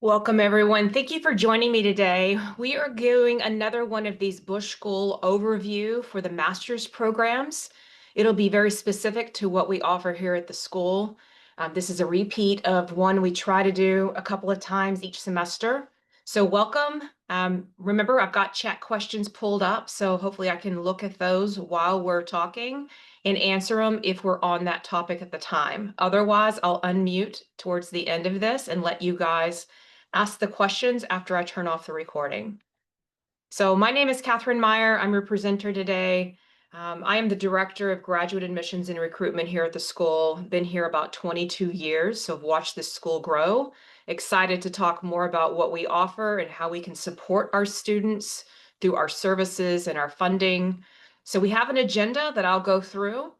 Welcome, everyone. Thank you for joining me today. We are doing another one of these Bush School overview for the master's programs. It'll be very specific to what we offer here at the school. This is a repeat of one we try to do a couple of times each semester. So welcome. Remember, I've got chat questions pulled up, so hopefully I can look at those while we're talking and answer them if we're on that topic at the time. Otherwise, I'll unmute towards the end of this and let you guys ask the questions after I turn off the recording. So my name is Catherine Meyer. I'm your presenter today. I am the Director of Graduate Admissions and Recruitment here at the school. Been here about 22 years, so I've watched this school grow. Excited to talk more about what we offer and how we can support our students through our services and our funding. So we have an agenda that I'll go through.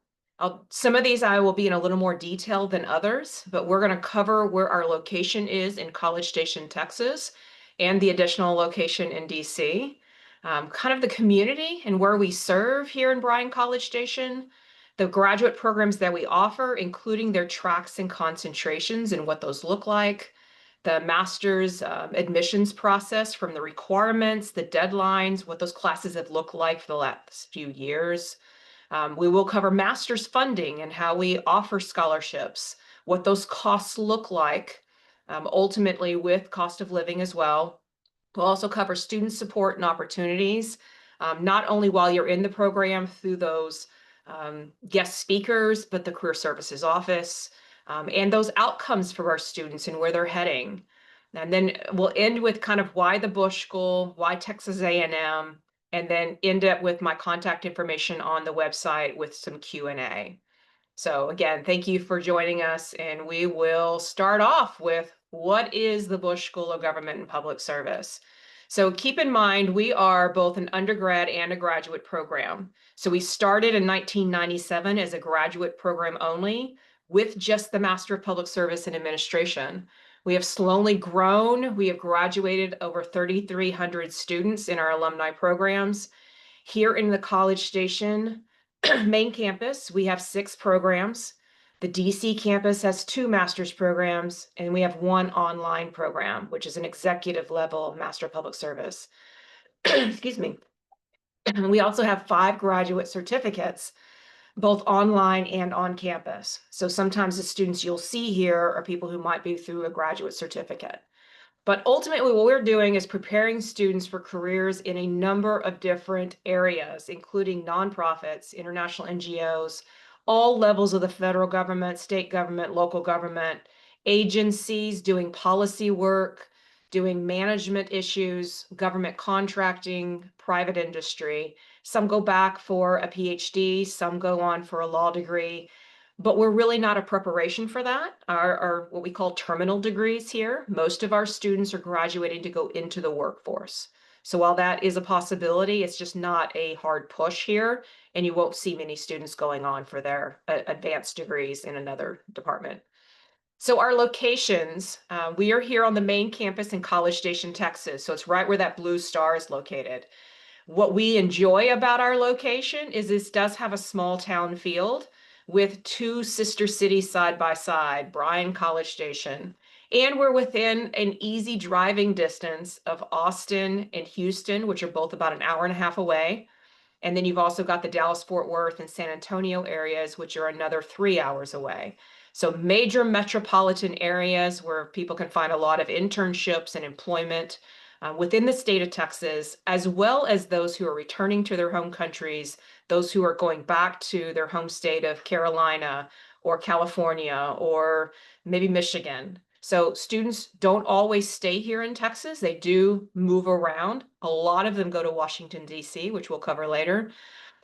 Some of these I will be in a little more detail than others, but we're going to cover where our location is in College Station, Texas, and the additional location in DC. Kind of the community and where we serve here in Bryan College Station, the graduate programs that we offer, including their tracks and concentrations and what those look like, the master's admissions process from the requirements, the deadlines, what those classes have looked like for the last few years. We will cover master's funding and how we offer scholarships, what those costs look like, ultimately with cost of living as well. We'll also cover student support and opportunities, not only while you're in the program through those guest speakers, but the Career Services Office, and those outcomes for our students and where they're heading. And then we'll end with kind of why the Bush School, why Texas A&M, and then end up with my contact information on the website with some Q&A. So again, thank you for joining us, and we will start off with what is the Bush School of Government and Public Service? So keep in mind, we are both an undergrad and a graduate program. So we started in 1997 as a graduate program only with just the Master of Public Service and Administration. We have slowly grown. We have graduated over 3,300 students in our alumni programs. Here in the College Station main campus, we have 6 programs. The DC campus has 2 master's programs, and we have 1 online program, which is an executive level Master of Public Service. Excuse me. We also have 5 graduate certificates, both online and on campus. So sometimes the students you'll see here are people who might be through a graduate certificate. But ultimately, what we're doing is preparing students for careers in a number of different areas, including nonprofits, international NGOs, all levels of the federal government, state government, local government, agencies doing policy work, doing management issues, government contracting, private industry. Some go back for a PhD, some go on for a law degree. But we're really not a preparation for that. Our what we call terminal degrees here. Most of our students are graduating to go into the workforce. So while that is a possibility, it's just not a hard push here, and you won't see many students going on for their advanced degrees in another department. So our locations, we are here on the main campus in College Station, Texas. So it's right where that blue star is located. What we enjoy about our location is this does have a small town field with 2 sister cities side by side, Bryan College Station, and we're within an easy driving distance of Austin and Houston, which are both about an hour and a half away. And then you've also got the Dallas-Fort Worth and San Antonio areas, which are another 3 hours away. So major metropolitan areas where people can find a lot of internships and employment within the state of Texas, as well as those who are returning to their home countries, those who are going back to their home state of Carolina or California or maybe Michigan. So students don't always stay here in Texas. They do move around. A lot of them go to Washington, D.C., which we'll cover later.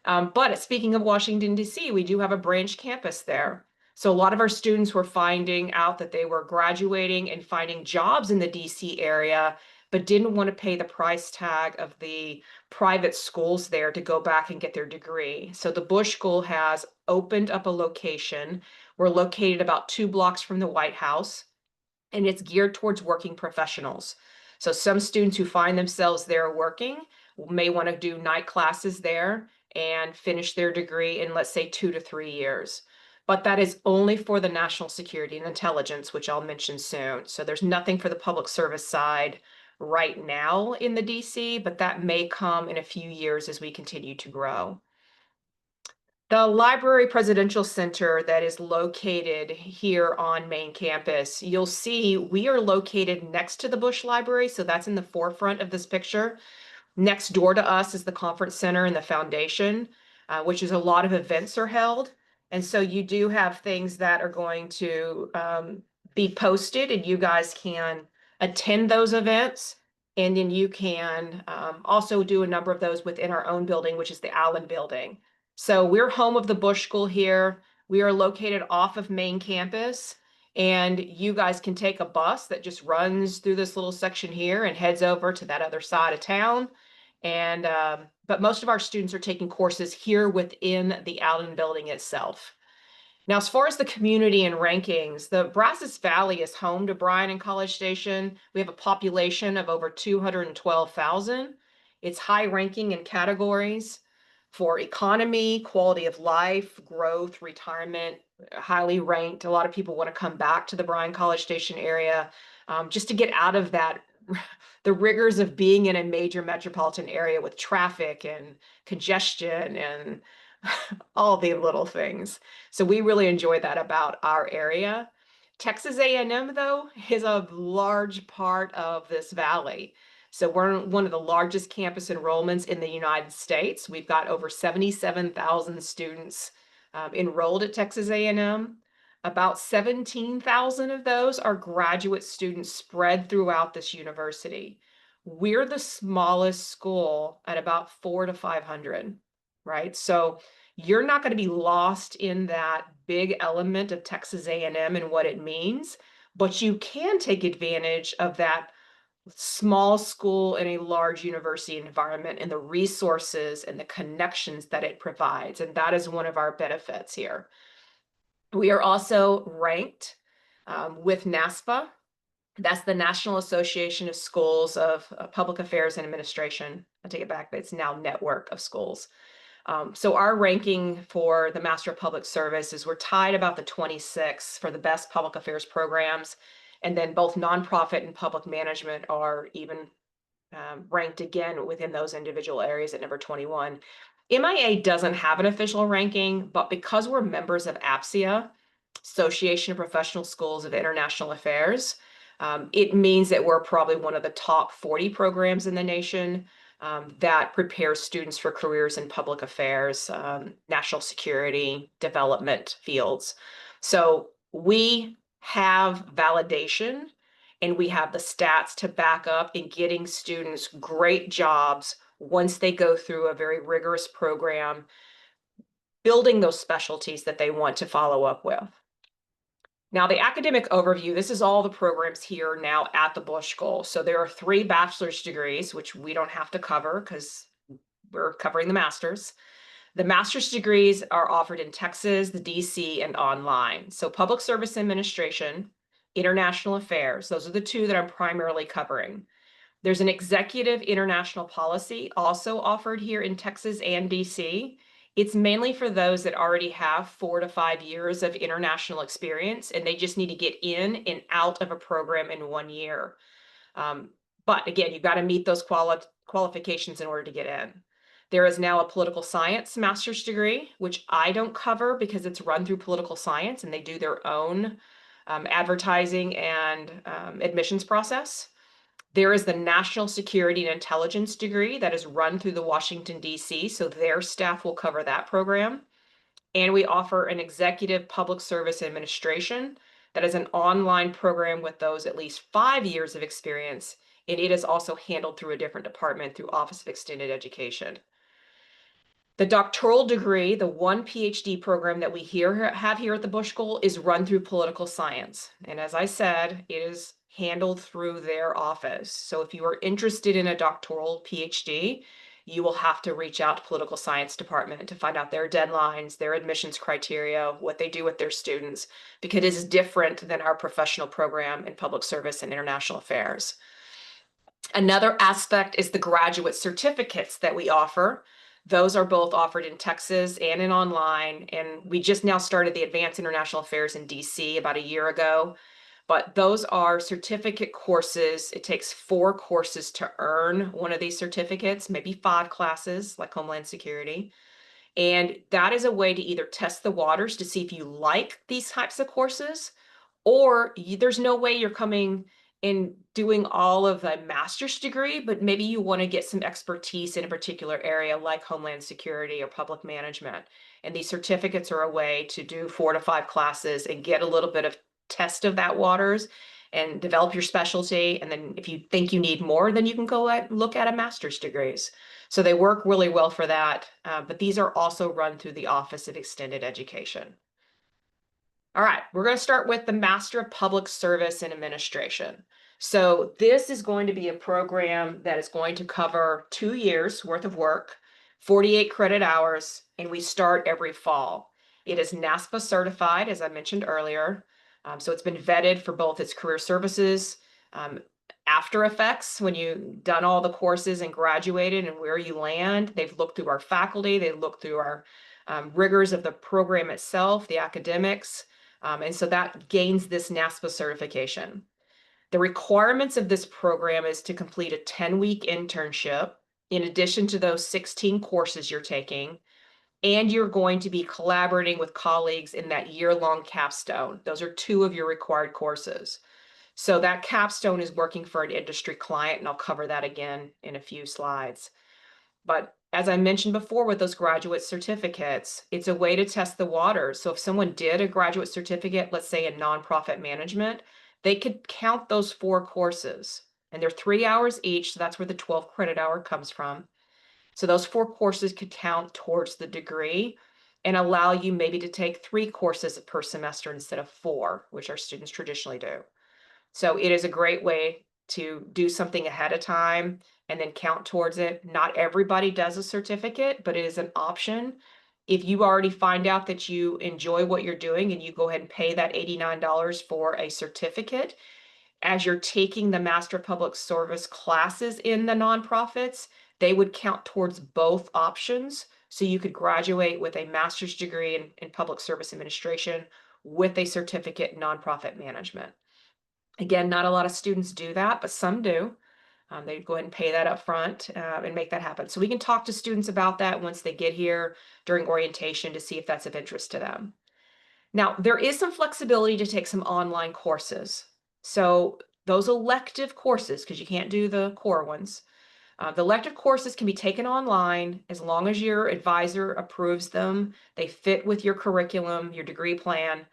But speaking of Washington, D.C., we do have a branch campus there. So a lot of our students were finding out that they were graduating and finding jobs in the DC area, but didn't want to pay the price tag of the private schools there to go back and get their degree. So the Bush School has opened up a location. We're located about 2 blocks from the White House, and it's geared towards working professionals. So some students who find themselves there working may want to do night classes there and finish their degree in, let's say, 2 to 3 years. but that is only for the national security and intelligence, which I'll mention soon. So there's nothing for the public service side right now in the DC, but that may come in a few years as we continue to grow. The Library Presidential Center that is located here on main campus, you'll see we are located next to the Bush Library, so that's in the forefront of this picture. Next door to us is the conference center and the foundation, which is a lot of events are held. And so you do have things that are going to be posted, and you guys can attend those events. And then you can also do a number of those within our own building, which is the Allen Building. So we're home of the Bush School here. We are located off of main campus. And you guys can take a bus that just runs through this little section here and heads over to that other side of town. And but most of our students are taking courses here within the Allen building itself. Now, as far as the community and rankings, the Brazos Valley is home to Bryan and College Station. We have a population of over 212,000. It's high ranking in categories for economy, quality of life, growth, retirement, highly ranked. A lot of people want to come back to the Bryan College Station area just to get out of that the rigors of being in a major metropolitan area with traffic and congestion and all the little things. So we really enjoy that about our area. Texas A&M, though, is a large part of this valley. So we're one of the largest campus enrollments in the United States. We've got over 77,000 students enrolled at Texas A&M. About 17,000 of those are graduate students spread throughout this university. We're the smallest school at about 400 to 500, right? So you're not going to be lost in that big element of Texas A&M and what it means, but you can take advantage of that small school in a large university environment and the resources and the connections that it provides. And that is one of our benefits here. We are also ranked with NASPA. That's the National Association of Schools of Public Affairs and Administration. I take it back, but it's now Network of Schools. So our ranking for the Master of Public Service is we're tied about the 26th for the best public affairs programs. And then both nonprofit and public management are even ranked again within those individual areas at number 21. MIA doesn't have an official ranking, but because we're members of APSIA, Association of Professional Schools of International Affairs, it means that we're probably one of the top 40 programs in the nation that prepares students for careers in public affairs, national security, development fields. So we have validation and we have the stats to back up in getting students great jobs once they go through a very rigorous program, building those specialties that they want to follow up with. Now, the academic overview, this is all the programs here now at the Bush School. So there are 3 bachelor's degrees, which we don't have to cover because we're covering the master's. The master's degrees are offered in Texas, the DC, and online. So public service administration, international affairs, those are the 2 that I'm primarily covering. There's an executive international policy also offered here in Texas and DC. It's mainly for those that already have 4 to 5 years of international experience, and they just need to get in and out of a program in 1 year. But again, you've got to meet those qualifications in order to get in. There is now a political science master's degree, which I don't cover because it's run through political science and they do their own advertising and admissions process. There is the National Security and Intelligence degree that is run through the Washington, D.C., so their staff will cover that program. And we offer an Executive Public Service Administration that is an online program with those at least 5 years of experience, and it is also handled through a different department through Office of Extended Education. The doctoral degree, the one PhD program that we have here at the Bush School, is run through political science. And as I said, it is handled through their office. So if you are interested in a doctoral PhD, you will have to reach out to political science department to find out their deadlines, their admissions criteria, what they do with their students, because it is different than our professional program in public service and international affairs. Another aspect is the graduate certificates that we offer. Those are both offered in Texas and in online. And we just now started the Advanced International Affairs in DC about a year ago. But those are certificate courses. It takes 4 courses to earn one of these certificates, maybe 5 classes like Homeland Security. And that is a way to either test the waters to see if you like these types of courses, or there's no way you're coming and doing all of a master's degree, but maybe you want to get some expertise in a particular area like Homeland Security or public management. And these certificates are a way to do 4 to 5 classes and get a little bit of test of that waters and develop your specialty. And then if you think you need more, then you can go look at a master's degrees. So they work really well for that. But these are also run through the Office of Extended Education. All right, we're going to start with the Master of Public Service and Administration. So this is going to be a program that is going to cover 2 years worth of work, 48 credit hours, and we start every fall. It is NASPA certified, as I mentioned earlier. So it's been vetted for both its career services, after effects, when you've done all the courses and graduated and where you land. They've looked through our faculty, they looked through our rigors of the program itself, the academics. And so that gains this NASPA certification. The requirements of this program is to complete a 10-week internship in addition to those 16 courses you're taking, and you're going to be collaborating with colleagues in that year-long capstone. Those are 2 of your required courses. So that capstone is working for an industry client, and I'll cover that again in a few slides. But as I mentioned before with those graduate certificates, it's a way to test the waters. So if someone did a graduate certificate, let's say in nonprofit management, they could count those 4 courses. And they're 3 hours each, so that's where the 12 credit hour comes from. So those 4 courses could count towards the degree and allow you maybe to take 3 courses per semester instead of 4, which our students traditionally do. So it is a great way to do something ahead of time and then count towards it. Not everybody does a certificate, but it is an option. If you already find out that you enjoy what you're doing and you go ahead and pay that $89 for a certificate, as you're taking the Master of Public Service classes in the nonprofits, they would count towards both options. So you could graduate with a master's degree in public service administration with a certificate in nonprofit management. Again, not a lot of students do that, but some do. They go ahead and pay that up front and make that happen. So we can talk to students about that once they get here during orientation to see if that's of interest to them. Now, there is some flexibility to take some online courses. So those elective courses, because you can't do the core ones, the elective courses can be taken online as long as your advisor approves them. They fit with your curriculum, your degree plan.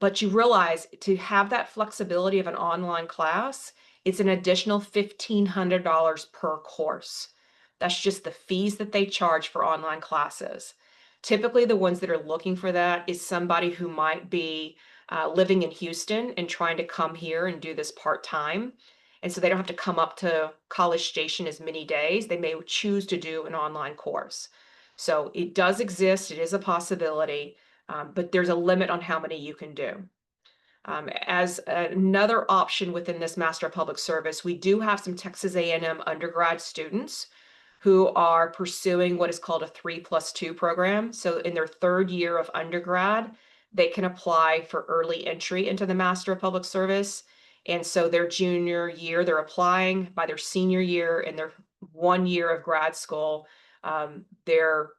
But you realize to have that flexibility of an online class, it's an additional $1,500 per course. That's just the fees that they charge for online classes. Typically, the ones that are looking for that is somebody who might be living in Houston and trying to come here and do this part-time. And so they don't have to come up to College Station as many days. They may choose to do an online course. So it does exist. It is a possibility. But there's a limit on how many you can do. As another option within this Master of Public Service, we do have some Texas A&M undergrad students who are pursuing what is called a 3+2 program. So in their 3rd year of undergrad, they can apply for early entry into the Master of Public Service. And so their junior year, they're applying. By their senior year in their 1 year of grad school, they're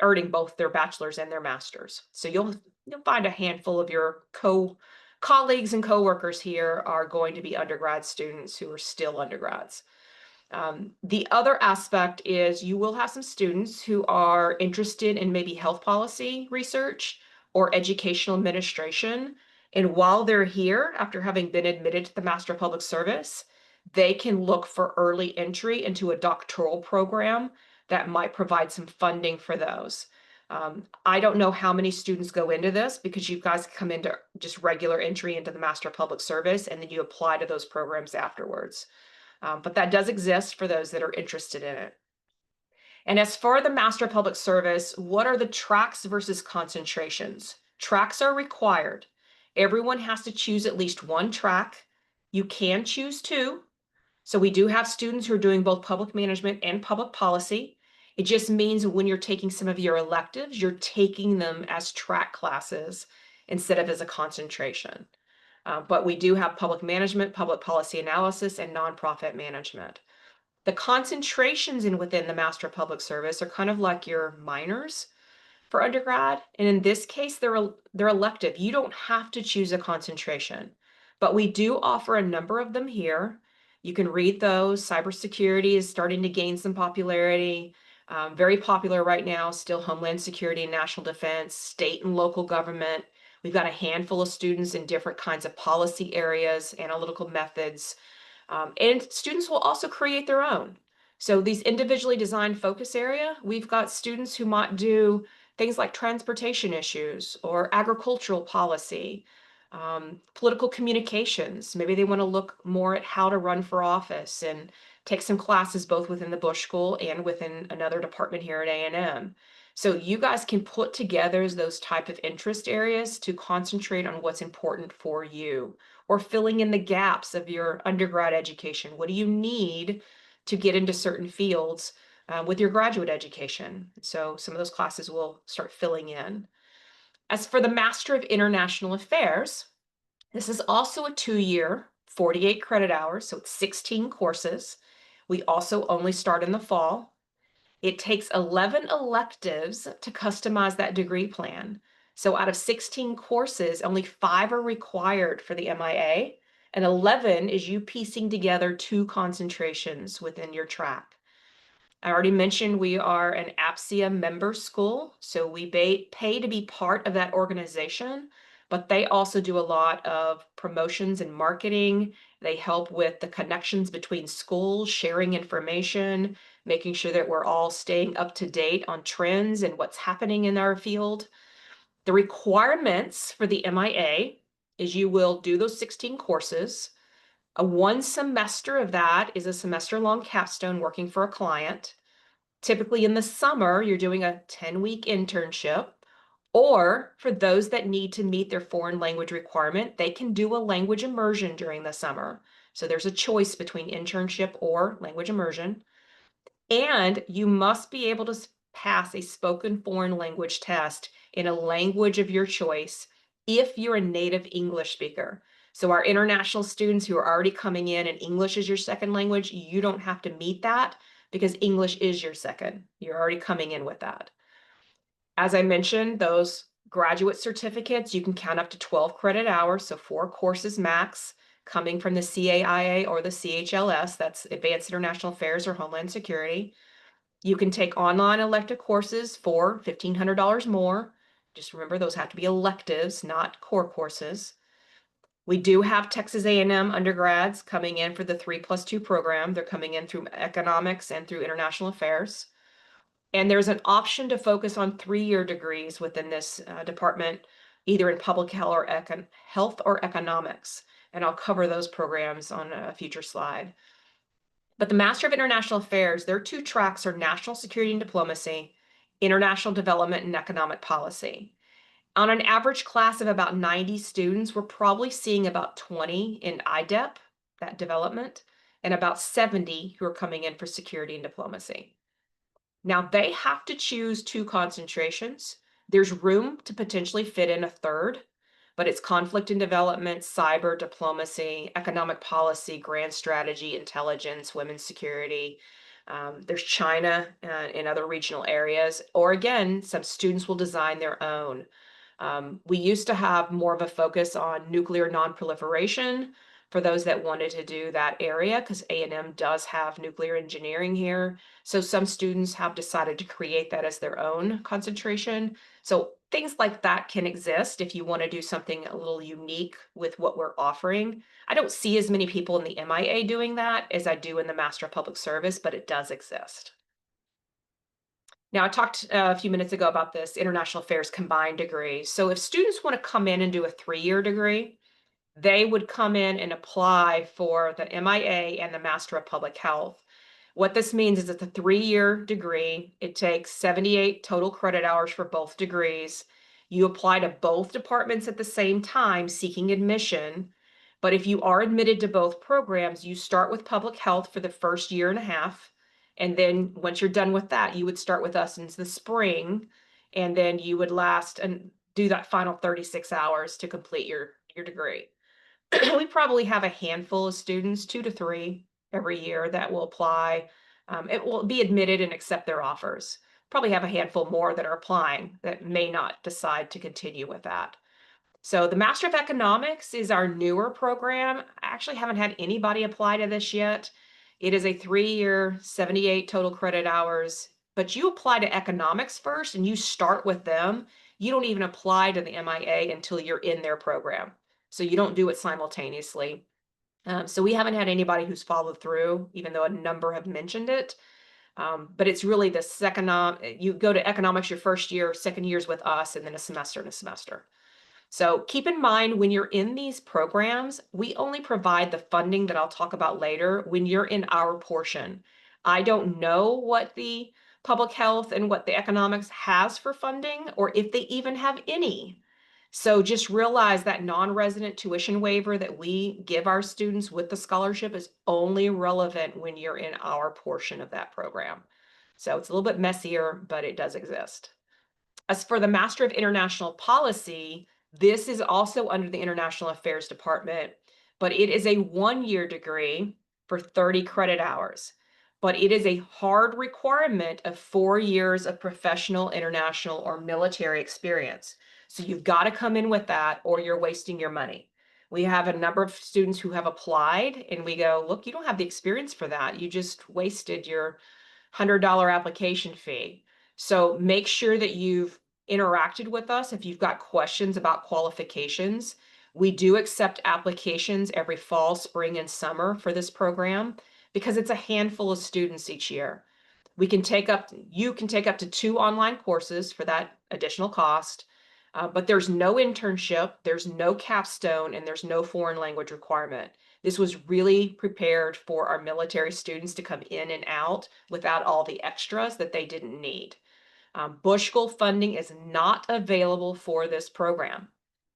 earning both their bachelor's and their master's. So you'll find a handful of your colleagues and coworkers here are going to be undergrad students who are still undergrads. The other aspect is you will have some students who are interested in maybe health policy research or educational administration. And while they're here, after having been admitted to the Master of Public Service, they can look for early entry into a doctoral program that might provide some funding for those. I don't know how many students go into this because you guys come into just regular entry into the Master of Public Service and then you apply to those programs afterwards. But that does exist for those that are interested in it. And as for the Master of Public Service, what are the tracks versus concentrations? Tracks are required. Everyone has to choose at least 1 track. You can choose 2. So we do have students who are doing both public management and public policy. It just means when you're taking some of your electives, you're taking them as track classes instead of as a concentration. But we do have public management, public policy analysis, and nonprofit management. The concentrations within the Master of Public Service are kind of like your minors for undergrad. And in this case, they're elective. You don't have to choose a concentration, but we do offer a number of them here. You can read those. Cybersecurity is starting to gain some popularity. Very popular right now, still Homeland Security and National Defense, state and local government. We've got a handful of students in different kinds of policy areas, analytical methods, and students will also create their own. So these individually designed focus area, we've got students who might do things like transportation issues or agricultural policy, political communications. Maybe they want to look more at how to run for office and take some classes both within the Bush School and within another department here at A&M. So you guys can put together those type of interest areas to concentrate on what's important for you, or filling in the gaps of your undergrad education. What do you need to get into certain fields with your graduate education? So some of those classes will start filling in. As for the Master of International Affairs, this is also a 2-year, 48 credit hours, so it's 16 courses. We also only start in the fall. It takes 11 electives to customize that degree plan. So out of 16 courses, only 5 are required for the MIA, and 11 is you piecing together 2 concentrations within your track. I already mentioned we are an APSIA member school, so we pay to be part of that organization, but they also do a lot of promotions and marketing. They help with the connections between schools, sharing information, making sure that we're all staying up to date on trends and what's happening in our field. The requirements for the MIA is you will do those 16 courses. One semester of that is a semester-long capstone working for a client. Typically in the summer, you're doing a 10-week internship, or for those that need to meet their foreign language requirement, they can do a language immersion during the summer. So there's a choice between internship or language immersion. And you must be able to pass a spoken foreign language test in a language of your choice if you're a native English speaker. So our international students who are already coming in and English is your second language, you don't have to meet that because English is your second. You're already coming in with that. As I mentioned, those graduate certificates, you can count up to 12 credit hours, so 4 courses max, coming from the CAIA or the CHLS, that's Advanced International Affairs or Homeland Security. You can take online elective courses for $1,500 more. Just remember, those have to be electives, not core courses. We do have Texas A&M undergrads coming in for the 3+2 program. They're coming in through economics and through international affairs. And there's an option to focus on 3-year degrees within this department, either in public health or economics. And I'll cover those programs on a future slide. But the Master of International Affairs, their 2 tracks are national security and diplomacy, international development, and economic policy. On an average class of about 90 students, we're probably seeing about 20 in IDEP, that development, and about 70 who are coming in for security and diplomacy. Now, they have to choose 2 concentrations. There's room to potentially fit in a third, but it's conflict and development, cyber, diplomacy, economic policy, grand strategy, intelligence, women's security. There's China in other regional areas, or again, some students will design their own. We used to have more of a focus on nuclear nonproliferation for those that wanted to do that area, because A&M does have nuclear engineering here. So some students have decided to create that as their own concentration. So things like that can exist if you want to do something a little unique with what we're offering. I don't see as many people in the MIA doing that as I do in the Master of Public Service, but it does exist. Now, I talked a few minutes ago about this international affairs combined degree. So if students want to come in and do a 3-year degree, they would come in and apply for the MIA and the Master of Public Health. What this means is it's a 3-year degree. It takes 78 total credit hours for both degrees. You apply to both departments at the same time, seeking admission. But if you are admitted to both programs, you start with public health for the first year and a half. And then once you're done with that, you would start with us in the spring, and then you would last and do that final 36 hours to complete your degree. We probably have a handful of students, 2 to 3 every year that will apply. It will be admitted and accept their offers. Probably have a handful more that are applying that may not decide to continue with that. So the Master of Economics is our newer program. I actually haven't had anybody apply to this yet. It is a 3-year, 78 total credit hours, but you apply to economics first and you start with them. You don't even apply to the MIA until you're in their program. So you don't do it simultaneously. So we haven't had anybody who's followed through, even though a number have mentioned it. But it's really the second, you go to economics your first year, second year's with us, and then a semester and a semester. So keep in mind when you're in these programs, we only provide the funding that I'll talk about later when you're in our portion. I don't know what the public health and what the economics has for funding or if they even have any. So just realize that non-resident tuition waiver that we give our students with the scholarship is only relevant when you're in our portion of that program. So it's a little bit messier, but it does exist. As for the Master of International Policy, this is also under the International Affairs Department, but it is a 1-year degree for 30 credit hours. But it is a hard requirement of 4 years of professional, international, or military experience. So you've got to come in with that or you're wasting your money. We have a number of students who have applied and we go, look, you don't have the experience for that. You just wasted your $100 application fee. So make sure that you've interacted with us if you've got questions about qualifications. We do accept applications every fall, spring, and summer for this program because it's a handful of students each year. You can take up to 2 online courses for that additional cost, but there's no internship, there's no capstone, and there's no foreign language requirement. This was really prepared for our military students to come in and out without all the extras that they didn't need. Bush School funding is not available for this program.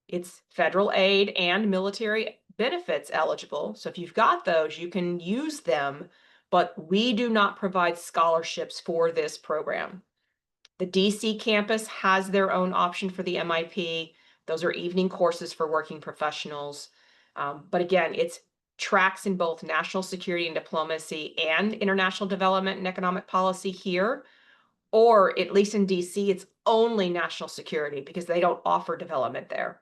It's federal aid and military benefits eligible. So if you've got those, you can use them, but we do not provide scholarships for this program. The DC campus has their own option for the MIP. Those are evening courses for working professionals. But again, it's tracks in both national security and diplomacy and international development and economic policy here, or at least in DC, it's only national security because they don't offer development there.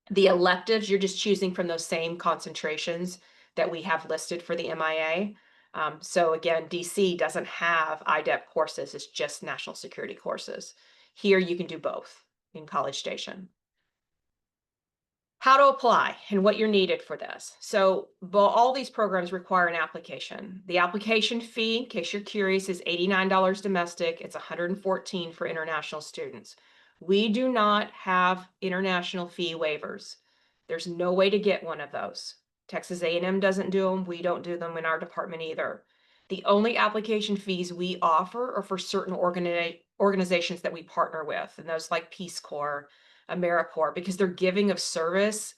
The electives, you're just choosing from those same concentrations that we have listed for the MIA. So again, DC doesn't have IDEP courses, it's just national security courses. Here you can do both in College Station. How to apply and what you're needed for this. So all these programs require an application. The application fee, in case you're curious, is $89 domestic. It's $114 for international students. We do not have international fee waivers. There's no way to get one of those. Texas A&M doesn't do them. We don't do them in our department either. The only application fees we offer are for certain organizations that we partner with, and those like Peace Corps, AmeriCorps, because they're giving of service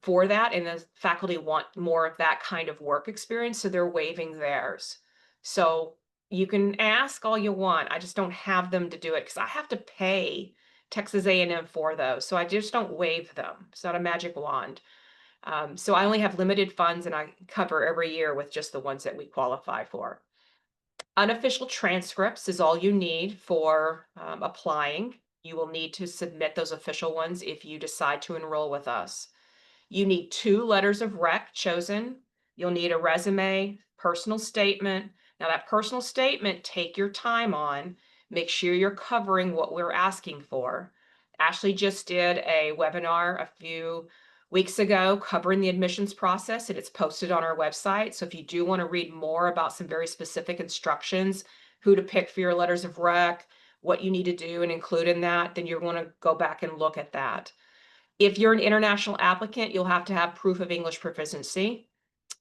for that, and the faculty want more of that kind of work experience, so they're waiving theirs. So you can ask all you want. I just don't have them to do it because I have to pay Texas A&M for those, so I just don't waive them. It's not a magic wand. So I only have limited funds, and I cover every year with just the ones that we qualify for. Unofficial transcripts is all you need for applying. You will need to submit those official ones if you decide to enroll with us. You need 2 letters of rec chosen. You'll need a resume, personal statement. Now that personal statement, take your time on. Make sure you're covering what we're asking for. Ashley just did a webinar a few weeks ago covering the admissions process, and it's posted on our website. So if you do want to read more about some very specific instructions, who to pick for your letters of rec, what you need to do and include in that, then you're going to go back and look at that. If you're an international applicant, you'll have to have proof of English proficiency.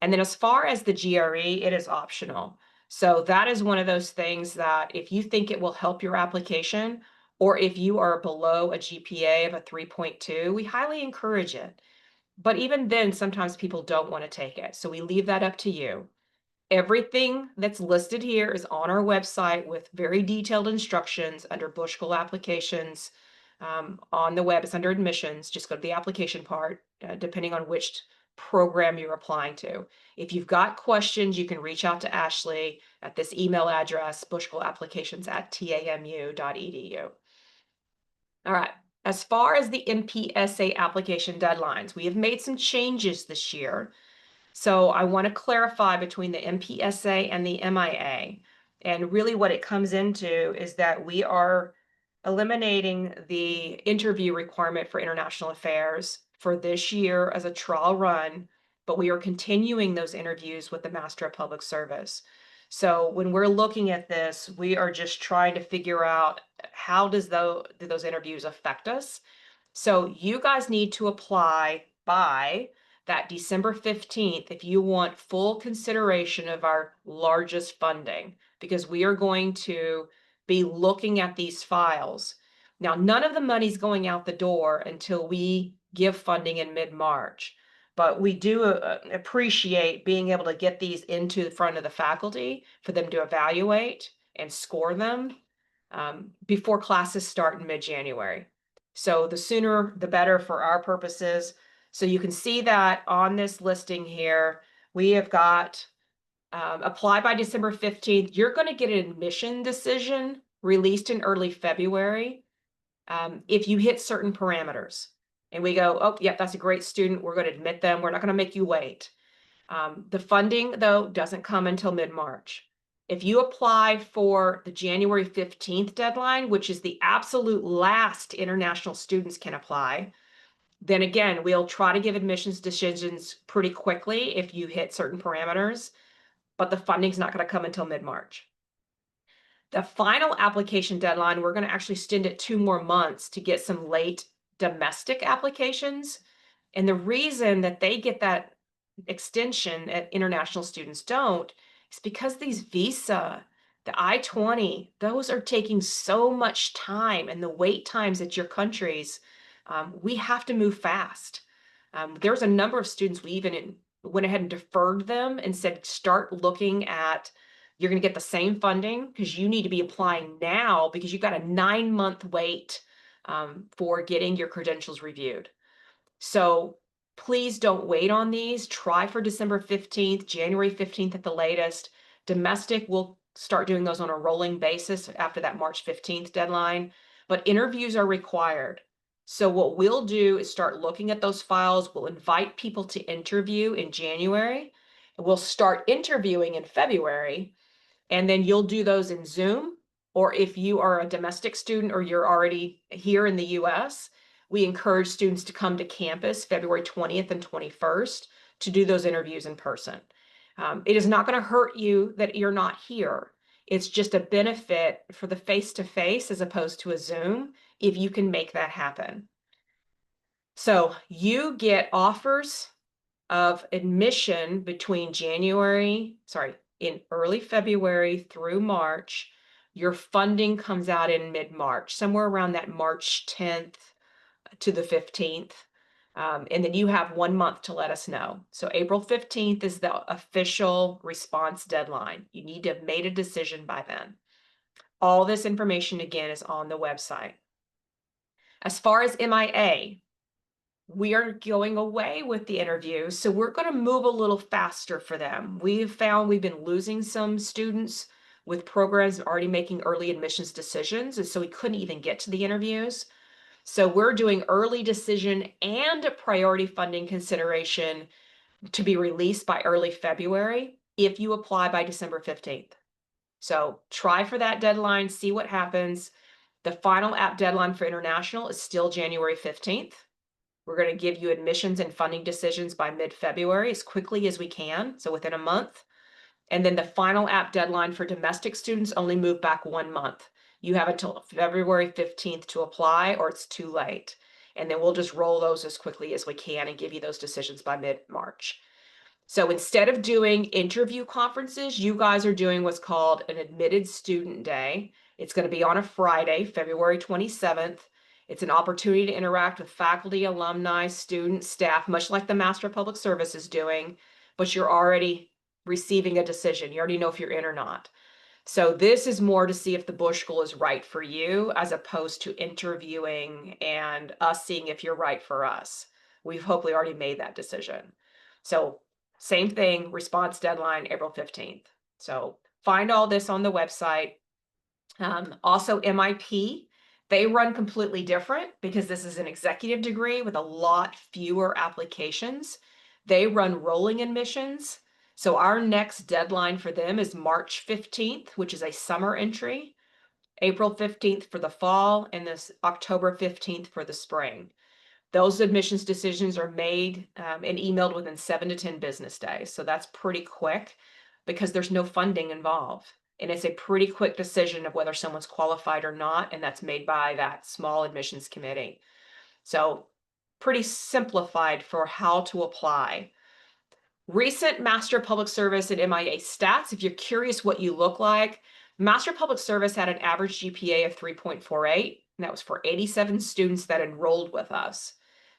And then as far as the GRE, it is optional. So that is one of those things that if you think it will help your application, or if you are below a GPA of a 3.2, we highly encourage it. But even then, sometimes people don't want to take it. So we leave that up to you. Everything that's listed here is on our website with very detailed instructions under Bush School applications. On the web, it's under admissions. Just go to the application part, depending on which program you're applying to. If you've got questions, you can reach out to Ashley at this email address, bushschoolapplications@tamu.edu. All right. As far as the MPSA application deadlines, we have made some changes this year. So I want to clarify between the MPSA and the MIA. And really what it comes into is that we are eliminating the interview requirement for international affairs for this year as a trial run, but we are continuing those interviews with the Master of Public Service. So when we're looking at this, we are just trying to figure out how do those interviews affect us. So you guys need to apply by that December 15th if you want full consideration of our largest funding, because we are going to be looking at these files. Now, none of the money's going out the door until we give funding in mid-March, but we do appreciate being able to get these into the front of the faculty for them to evaluate and score them before classes start in mid-January. So the sooner the better for our purposes. So you can see that on this listing here, we have got apply by December 15th. You're going to get an admission decision released in early February if you hit certain parameters. And we go, oh, yeah, that's a great student. We're going to admit them. We're not going to make you wait. The funding, though, doesn't come until mid-March. If you apply for the January 15th deadline, which is the absolute last international students can apply, then again, we'll try to give admissions decisions pretty quickly if you hit certain parameters, but the funding's not going to come until mid-March. The final application deadline, we're going to actually extend it 2 more months to get some late domestic applications. And the reason that they get that extension and international students don't is because these visa, the I-20, those are taking so much time, and the wait times at your countries, we have to move fast. There's a number of students we even went ahead and deferred them and said, start looking at, you're going to get the same funding because you need to be applying now because you've got a 9-month wait for getting your credentials reviewed. So please don't wait on these. Try for December 15th, January 15th at the latest. Domestic, we'll start doing those on a rolling basis after that March 15th deadline, but interviews are required. So what we'll do is start looking at those files. We'll invite people to interview in January. We'll start interviewing in February, and then you'll do those in Zoom. Or if you are a domestic student or you're already here in the US, we encourage students to come to campus February 20th and 21st to do those interviews in person. It is not going to hurt you that you're not here. It's just a benefit for the face-to-face as opposed to a Zoom if you can make that happen. So you get offers of admission between in early February through March. Your funding comes out in mid-March, somewhere around that March 10th to the 15th. And then you have 1 month to let us know. So April 15th is the official response deadline. You need to have made a decision by then. All this information, again, is on the website. As far as MIA, we are going away with the interview, so we're going to move a little faster for them. We've found we've been losing some students with programs already making early admissions decisions, and so we couldn't even get to the interviews. So we're doing early decision and priority funding consideration to be released by early February if you apply by December 15th. So try for that deadline, see what happens. The final app deadline for international is still January 15th. We're going to give you admissions and funding decisions by mid-February as quickly as we can, so within a month. And then the final app deadline for domestic students only moved back 1 month. You have until February 15th to apply, or it's too late. And then we'll just roll those as quickly as we can and give you those decisions by mid-March. So instead of doing interview conferences, you guys are doing what's called an admitted student day. It's going to be on a Friday, February 27th. It's an opportunity to interact with faculty, alumni, students, staff, much like the Master of Public Service is doing, but you're already receiving a decision. You already know if you're in or not. So this is more to see if the Bush School is right for you as opposed to interviewing and us seeing if you're right for us. We've hopefully already made that decision. So same thing, response deadline, April 15th. So find all this on the website. Also MIP, they run completely different because this is an executive degree with a lot fewer applications. They run rolling admissions. So our next deadline for them is March 15th, which is a summer entry, April 15th for the fall, and this October 15th for the spring. Those admissions decisions are made and emailed within 7 to 10 business days. So that's pretty quick because there's no funding involved. And it's a pretty quick decision of whether someone's qualified or not, and that's made by that small admissions committee. So pretty simplified for how to apply. Recent Master Public Service and MIA stats, if you're curious what you look like, Master Public Service had an average GPA of 3.48, and that was for 87 students that enrolled with us.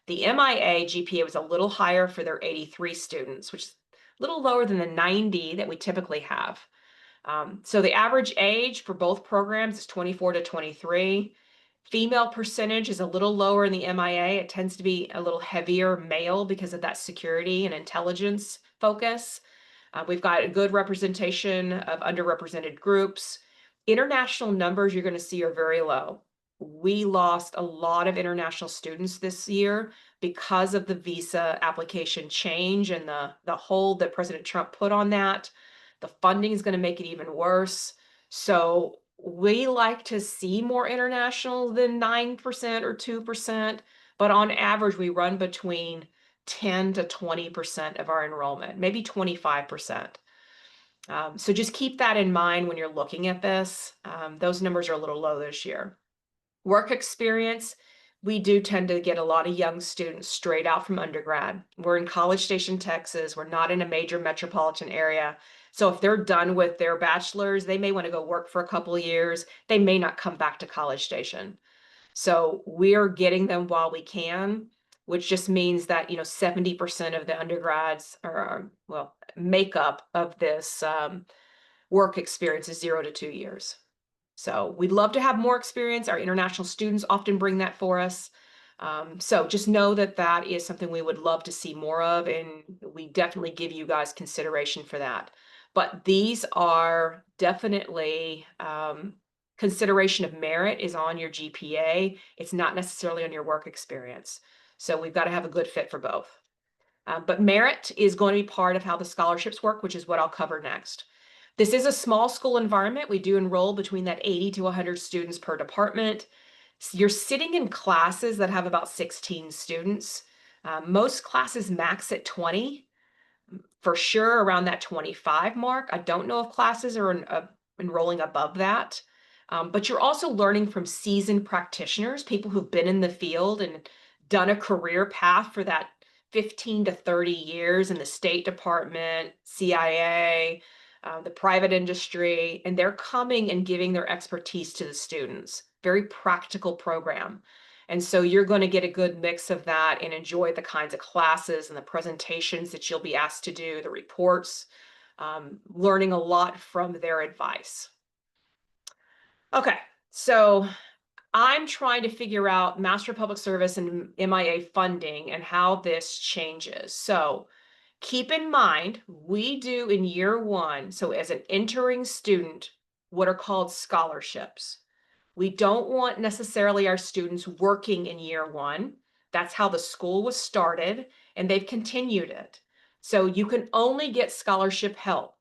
The MIA GPA was a little higher for their 83 students, which is a little lower than the 90 that we typically have. So the average age for both programs is 24 to 23. Female percentage is a little lower in the MIA. It tends to be a little heavier male because of that security and intelligence focus. We've got a good representation of underrepresented groups. International numbers you're going to see are very low. We lost a lot of international students this year because of the visa application change and the hold that President Trump put on that. The funding is going to make it even worse. So we like to see more international than 9% or 2%, but on average, we run between 10 to 20% of our enrollment, maybe 25%. So just keep that in mind when you're looking at this. Those numbers are a little low this year. Work experience, we do tend to get a lot of young students straight out from undergrad. We're in College Station, Texas. We're not in a major metropolitan area. So if they're done with their bachelor's, they may want to go work for a couple of years. They may not come back to College Station. So we're getting them while we can, which just means that, 70% of the undergrads are, well, makeup of this work experience is 0 to 2 years. So we'd love to have more experience. Our international students often bring that for us. So just know that that is something we would love to see more of, and we definitely give you guys consideration for that. But these are definitely consideration of merit is on your GPA. It's not necessarily on your work experience. So we've got to have a good fit for both. But merit is going to be part of how the scholarships work, which is what I'll cover next. This is a small school environment. We do enroll between that 80 to 100 students per department. You're sitting in classes that have about 16 students. Most classes max at 20, for sure around that 25 mark. I don't know if classes are enrolling above that. But you're also learning from seasoned practitioners, people who've been in the field and done a career path for that 15 to 30 years in the State Department, CIA, the private industry, and they're coming and giving their expertise to the students. Very practical program. And so you're going to get a good mix of that and enjoy the kinds of classes and the presentations that you'll be asked to do, the reports, learning a lot from their advice. Okay, so I'm trying to figure out Master Public Service and MIA funding and how this changes. So keep in mind, we do in year one, so as an entering student, what are called scholarships. We don't want necessarily our students working in year one. That's how the school was started, and they've continued it. So you can only get scholarship help.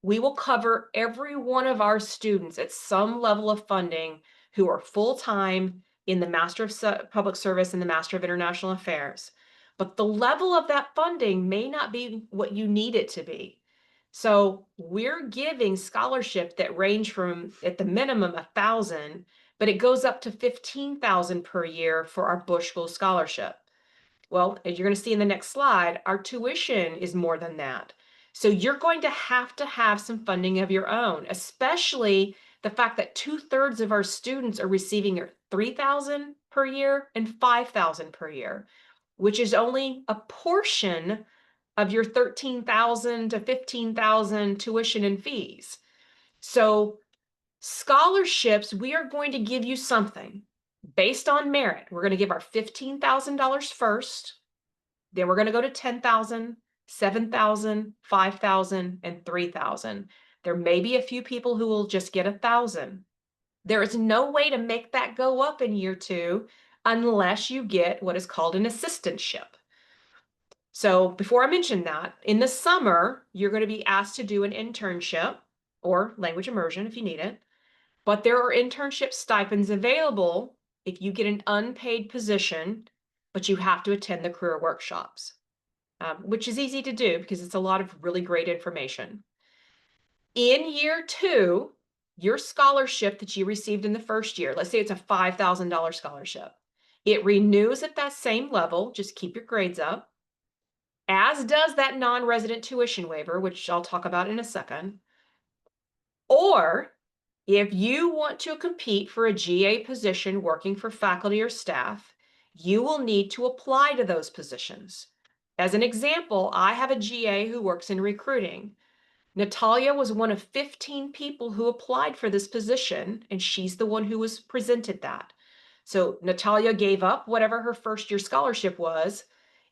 We will cover every one of our students at some level of funding who are full-time in the Master of Public Service and the Master of International Affairs. But the level of that funding may not be what you need it to be. So we're giving scholarship that range from, at the minimum, 1,000, but it goes up to 15,000 per year for our Bush School Scholarship. Well, as you're going to see in the next slide, our tuition is more than that. So you're going to have some funding of your own, especially the fact that 2/3 of our students are receiving 3,000 per year and 5,000 per year, which is only a portion of your 13,000 to 15,000 tuition and fees. So scholarships, we are going to give you something based on merit. We're going to give our $15,000 first, then we're going to go to 10,000, 7,000, 5,000, and 3,000. There may be a few people who will just get 1,000. There is no way to make that go up in year 2 unless you get what is called an assistantship. So before I mention that, in the summer, you're going to be asked to do an internship or language immersion if you need it. But there are internship stipends available if you get an unpaid position, but you have to attend the career workshops, which is easy to do because it's a lot of really great information. In year 2, your scholarship that you received in the first year, let's say it's a $5,000 scholarship, it renews at that same level, just keep your grades up, as does that non-resident tuition waiver, which I'll talk about in a second. Or if you want to compete for a GA position working for faculty or staff, you will need to apply to those positions. As an example, I have a GA who works in recruiting. Natalia was one of 15 people who applied for this position, and she's the one who was presented that. So Natalia gave up whatever her first year scholarship was,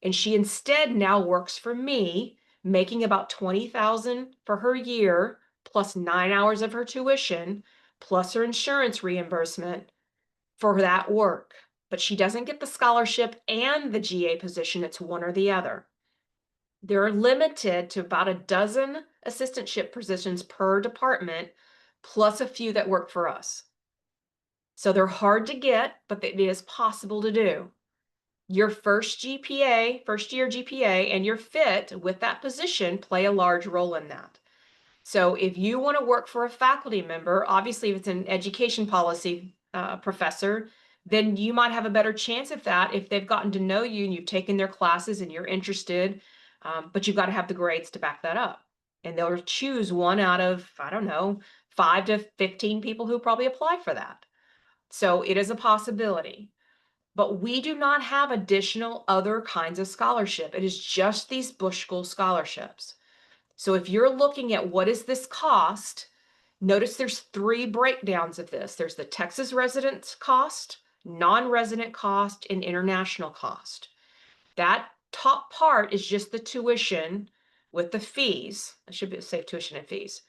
and she instead now works for me, making about $20,000 for her year, plus 9 hours of her tuition, plus her insurance reimbursement for that work. But she doesn't get the scholarship and the GA position, it's one or the other. They're limited to about a dozen assistantship positions per department, plus a few that work for us. So they're hard to get, but it is possible to do. Your first year GPA and your fit with that position play a large role in that. So if you want to work for a faculty member, obviously if it's an education policy professor, then you might have a better chance of that if they've gotten to know you and you've taken their classes and you're interested, but you've got to have the grades to back that up. And they'll choose one out of, I don't know, 5 to 15 people who probably apply for that. So it is a possibility. But we do not have additional other kinds of scholarship. It is just these Bush School scholarships. So if you're looking at what is this cost, notice there's 3 breakdowns of this. There's the Texas resident cost, non-resident cost, and international cost. That top part is just the tuition with the fees. I should say tuition and fees.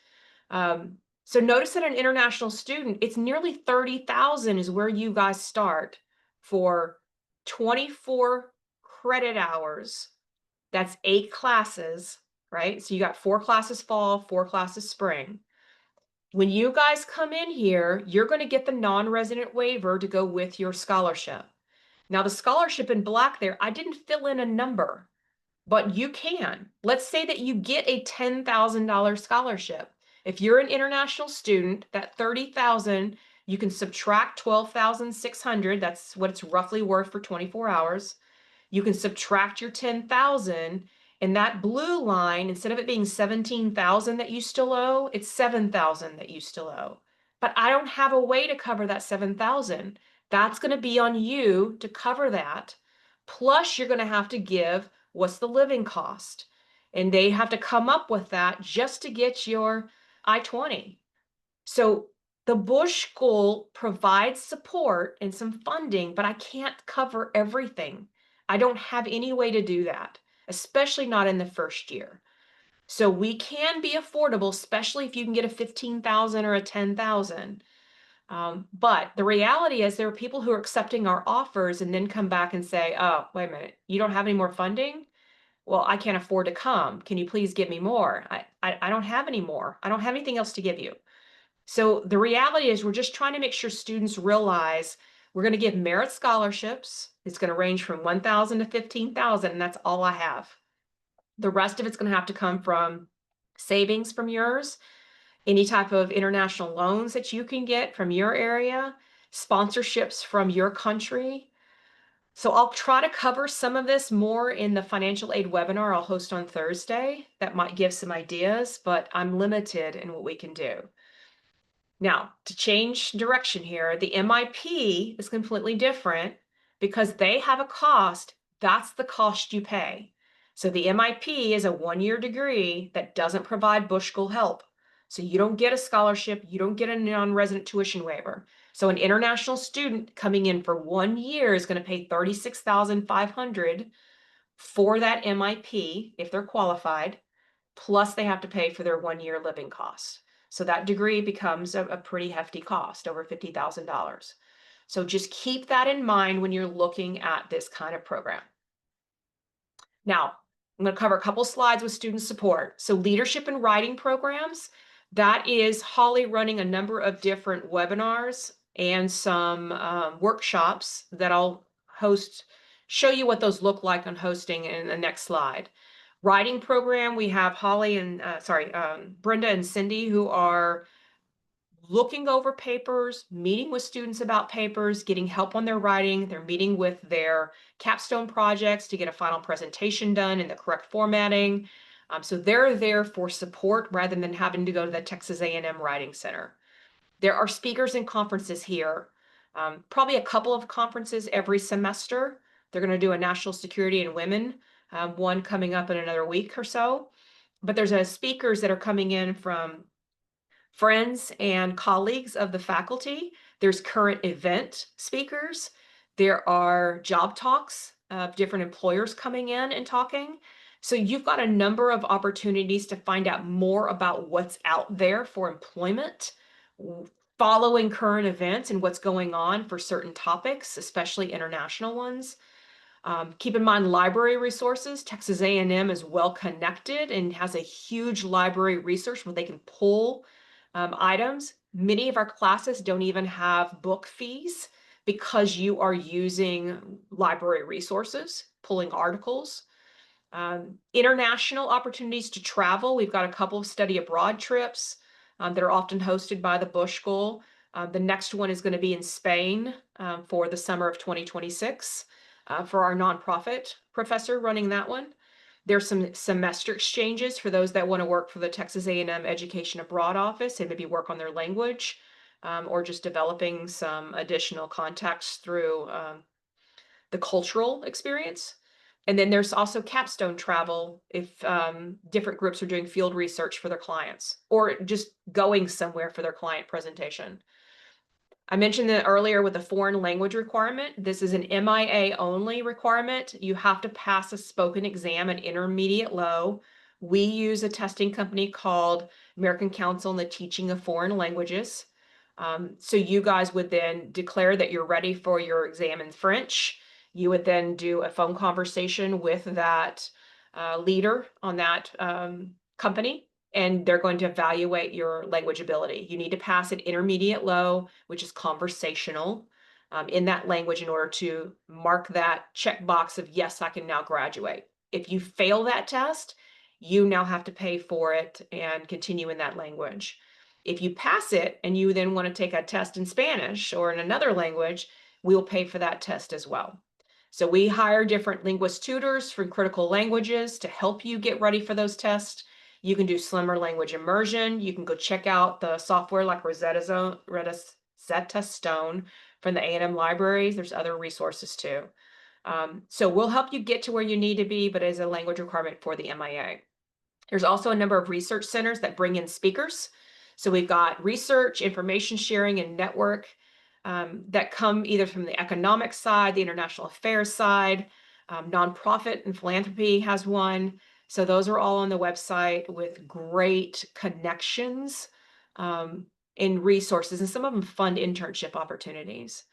So notice that an international student, it's nearly 30,000 is where you guys start for 24 credit hours. That's 8 classes, right? So you got 4 classes fall, 4 classes spring. When you guys come in here, you're going to get the non-resident waiver to go with your scholarship. Now the scholarship in black there, I didn't fill in a number, but you can. Let's say that you get a $10,000 scholarship. If you're an international student, that 30,000, you can subtract 12,600. That's what it's roughly worth for 24 hours. You can subtract your 10,000, and that blue line, instead of it being 17,000 that you still owe, it's 7,000 that you still owe. But I don't have a way to cover that 7,000. That's going to be on you to cover that. Plus, you're going to have to give what's the living cost. And they have to come up with that just to get your I-20. So the Bush School provides support and some funding, but I can't cover everything. I don't have any way to do that, especially not in the first year. So we can be affordable, especially if you can get a 15,000 or a 10,000. But the reality is there are people who are accepting our offers and then come back and say, oh, wait a minute, you don't have any more funding? Well, I can't afford to come. Can you please give me more? I don't have any more. I don't have anything else to give you. So the reality is we're just trying to make sure students realize we're going to give merit scholarships. It's going to range from 1,000 to 15,000, and that's all I have. The rest of it's going to have to come from savings from yours, any type of international loans that you can get from your area, sponsorships from your country. So I'll try to cover some of this more in the financial aid webinar I'll host on Thursday. That might give some ideas, but I'm limited in what we can do. Now, to change direction here, the MIP is completely different because they have a cost. That's the cost you pay. So the MIP is a one-year degree that doesn't provide Bush School help. So you don't get a scholarship, you don't get a non-resident tuition waiver. So an international student coming in for 1 year is going to pay $36,500 for that MIP if they're qualified, plus they have to pay for their 1 year living costs. So that degree becomes a pretty hefty cost, over $50,000. So just keep that in mind when you're looking at this kind of program. Now, I'm going to cover a couple slides with student support. So leadership and writing programs, that is Holly running a number of different webinars and some workshops that I'll show you what those look like on hosting in the next slide. Writing program, we have Holly and, Brenda and Cindy, who are looking over papers, meeting with students about papers, getting help on their writing. They're meeting with their capstone projects to get a final presentation done in the correct formatting. So they're there for support rather than having to go to the Texas A&M Writing Center. There are speakers and conferences here, probably a couple of conferences every semester. They're going to do a national security and women, one coming up in another week or so. But there's speakers that are coming in from friends and colleagues of the faculty. There's current event speakers. There are job talks of different employers coming in and talking. So you've got a number of opportunities to find out more about what's out there for employment, following current events and what's going on for certain topics, especially international ones. Keep in mind library resources. Texas A&M is well connected and has a huge library resource where they can pull items. Many of our classes don't even have book fees because you are using library resources, pulling articles. International opportunities to travel. We've got a couple of study abroad trips that are often hosted by the Bush School. The next one is going to be in Spain for the summer of 2026 for our nonprofit professor running that one. There's some semester exchanges for those that want to work for the Texas A&M Education Abroad office and maybe work on their language or just developing some additional contacts through the cultural experience. And then there's also capstone travel if different groups are doing field research for their clients or just going somewhere for their client presentation. I mentioned that earlier with the foreign language requirement. This is an MIA only requirement. You have to pass a spoken exam at intermediate low. We use a testing company called American Council on the Teaching of Foreign Languages. So you guys would then declare that you're ready for your exam in French. You would then do a phone conversation with that leader on that company, and they're going to evaluate your language ability. You need to pass an intermediate low, which is conversational, in that language in order to mark that checkbox of, yes, I can now graduate. If you fail that test, you now have to pay for it and continue in that language. If you pass it and you then want to take a test in Spanish or in another language, we'll pay for that test as well. So we hire different linguist tutors from critical languages to help you get ready for those tests. You can do slimmer language immersion. You can go check out the software like Rosetta Stone from the A&M libraries. There's other resources too. So we'll help you get to where you need to be, but as a language requirement for the MIA. There's also a number of research centers that bring in speakers. So we've got research, information sharing, and network that come either from the economic side, the international affairs side, nonprofit and philanthropy has one. So those are all on the website with great connections and resources, and some of them fund internship opportunities.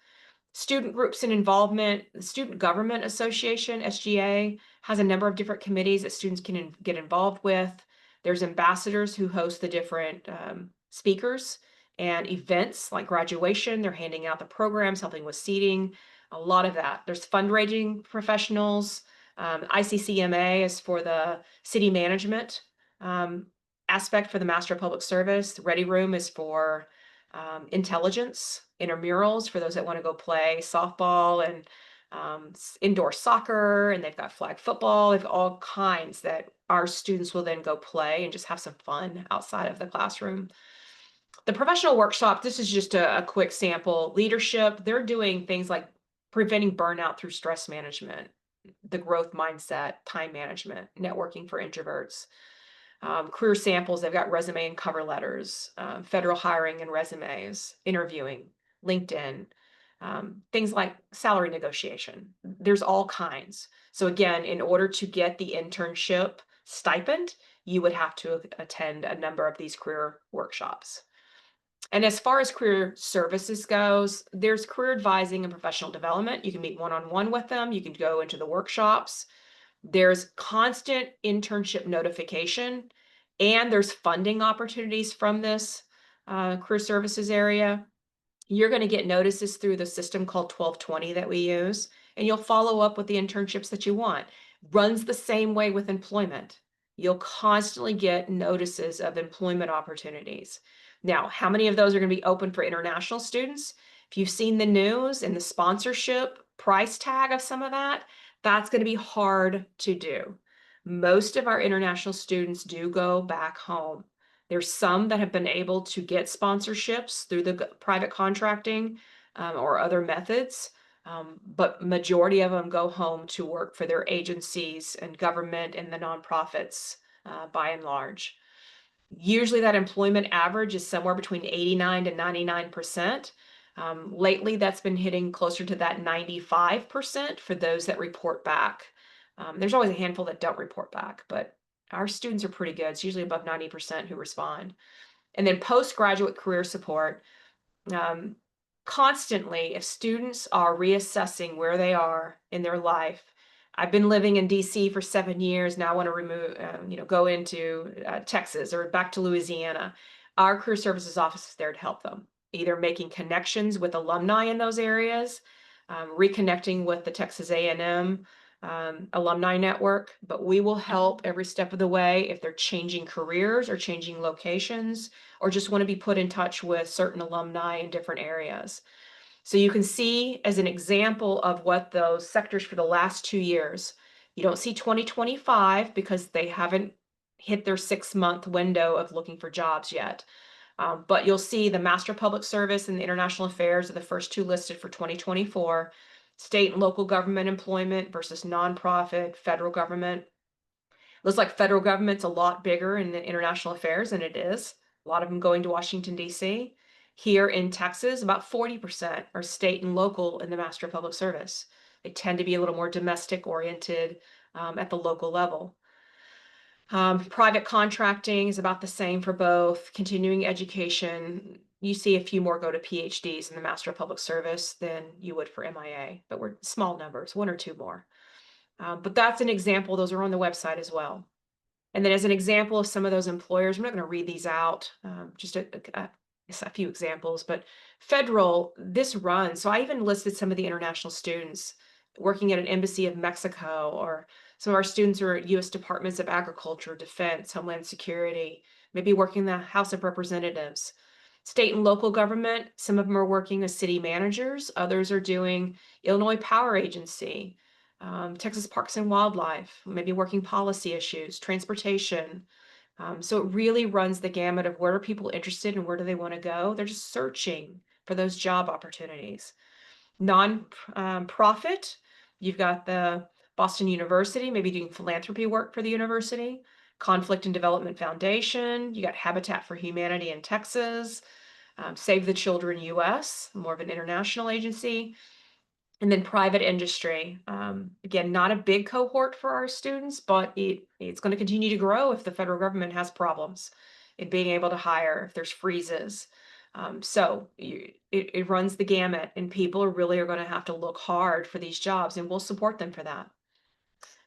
Student groups and involvement. The Student Government Association, SGA, has a number of different committees that students can get involved with. There's ambassadors who host the different speakers and events like graduation. They're handing out the programs, helping with seating, a lot of that. There's fundraising professionals. ICCMA is for the city management aspect for the Master of Public Service. The Ready Room is for intelligence, intramurals for those that want to go play softball and indoor soccer, and they've got flag football. They've got all kinds that our students will then go play and just have some fun outside of the classroom. The professional workshop, this is just a quick sample. Leadership, they're doing things like preventing burnout through stress management. the growth mindset, time management, networking for introverts. Career samples, they've got resume and cover letters, federal hiring and resumes, interviewing, LinkedIn, things like salary negotiation. There's all kinds. So again, in order to get the internship stipend, you would have to attend a number of these career workshops. And as far as career services goes, there's career advising and professional development. You can meet one-on-one with them. You can go into the workshops. There's constant internship notification, and there's funding opportunities from this career services area. You're going to get notices through the system called 1220 that we use, and you'll follow up with the internships that you want. Runs the same way with employment. You'll constantly get notices of employment opportunities. Now, how many of those are going to be open for international students? If you've seen the news and the sponsorship price tag of some of that, that's going to be hard to do. Most of our international students do go back home. There's some that have been able to get sponsorships through the private contracting or other methods, but majority of them go home to work for their agencies and government and the nonprofits by and large. Usually that employment average is somewhere between 89 to 99%. Lately, that's been hitting closer to that 95% for those that report back. There's always a handful that don't report back, but our students are pretty good. It's usually above 90% who respond. And then postgraduate career support. Um, Constantly, if students are reassessing where they are in their life, I've been living in DC for 7 years. Now I want to go into Texas or back to Louisiana. Our career services office is there to help them, either making connections with alumni in those areas, reconnecting with the Texas A&M alumni network, but we will help every step of the way if they're changing careers or changing locations or just want to be put in touch with certain alumni in different areas. So you can see as an example of what those sectors for the last 2 years, you don't see 2025 because they haven't hit their 6-month window of looking for jobs yet. But you'll see the Master Public Service and the International Affairs are the first two listed for 2024. State and local government employment versus nonprofit, federal government. Looks like federal government's a lot bigger in the international affairs than it is. A lot of them going to Washington, D.C. Here in Texas, about 40% are state and local in the Master Public Service. They tend to be a little more domestic oriented at the local level. Private contracting is about the same for both. Continuing education, you see a few more go to PhDs in the Master of Public Service than you would for MIA, but we're small numbers, one or two more. But that's an example. Those are on the website as well. And then as an example of some of those employers, I'm not going to read these out, just a few examples, but federal, this runs. So I even listed some of the international students working at an embassy of Mexico, or some of our students are at U.S. Departments of Agriculture, Defense, Homeland Security, maybe working in the House of Representatives. State and local government, some of them are working as city managers, others are doing Illinois Power Agency, Texas Parks and Wildlife, maybe working policy issues, transportation. So it really runs the gamut of where are people interested and where do they want to go. They're just searching for those job opportunities. Non-profit, you've got the Boston University, maybe doing philanthropy work for the university. Conflict and Development Foundation, you got Habitat for Humanity in Texas, Save the Children US, more of an international agency. And then private industry, again, not a big cohort for our students, but it's going to continue to grow if the federal government has problems in being able to hire, if there's freezes. It runs the gamut, and people really are going to have to look hard for these jobs, and we'll support them for that.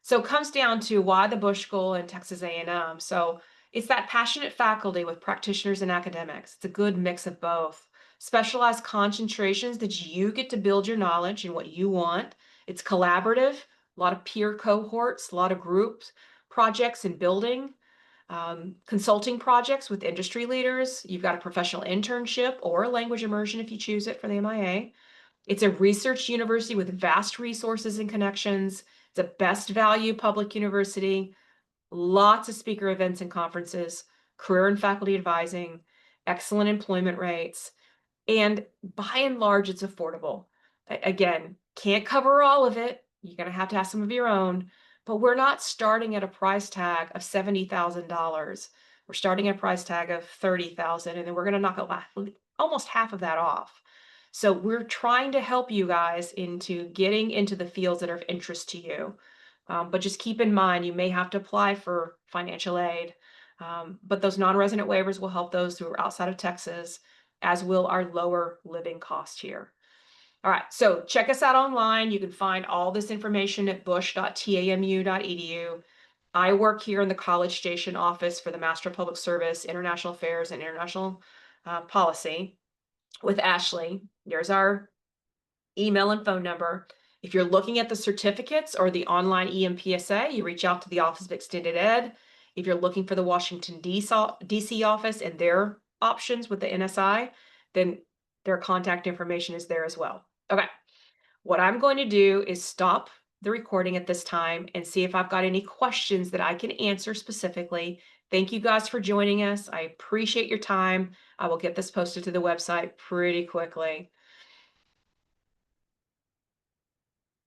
So it comes down to why the Bush School and Texas A&M. So it's that passionate faculty with practitioners and academics. It's a good mix of both. Specialized concentrations that you get to build your knowledge and what you want. It's collaborative, a lot of peer cohorts, a lot of groups, projects and building, consulting projects with industry leaders. You've got a professional internship or a language immersion if you choose it for the MIA. It's a research university with vast resources and connections. It's a best value public university, lots of speaker events and conferences, career and faculty advising, excellent employment rates, and by and large, it's affordable. Again, can't cover all of it. You're going to have some of your own, but we're not starting at a price tag of $70,000. We're starting at a price tag of 30,000, and then we're going to knock almost half of that off. So we're trying to help you guys into getting into the fields that are of interest to you. But just keep in mind, you may have to apply for financial aid. But those non-resident waivers will help those who are outside of Texas, as will our lower living cost here. All right, so check us out online. You can find all this information at bush.tamu.edu. I work here in the College Station office for the Master of Public Service, International Affairs, and International Policy with Ashley. There's our email and phone number. If you're looking at the certificates or the online EMPSA, you reach out to the Office of Extended Ed. If you're looking for the Washington, D.C. office and their options with the NSI, then their contact information is there as well. Okay, what I'm going to do is stop the recording at this time and see if I've got any questions that I can answer specifically. Thank you guys for joining us. I appreciate your time. I will get this posted to the website pretty quickly.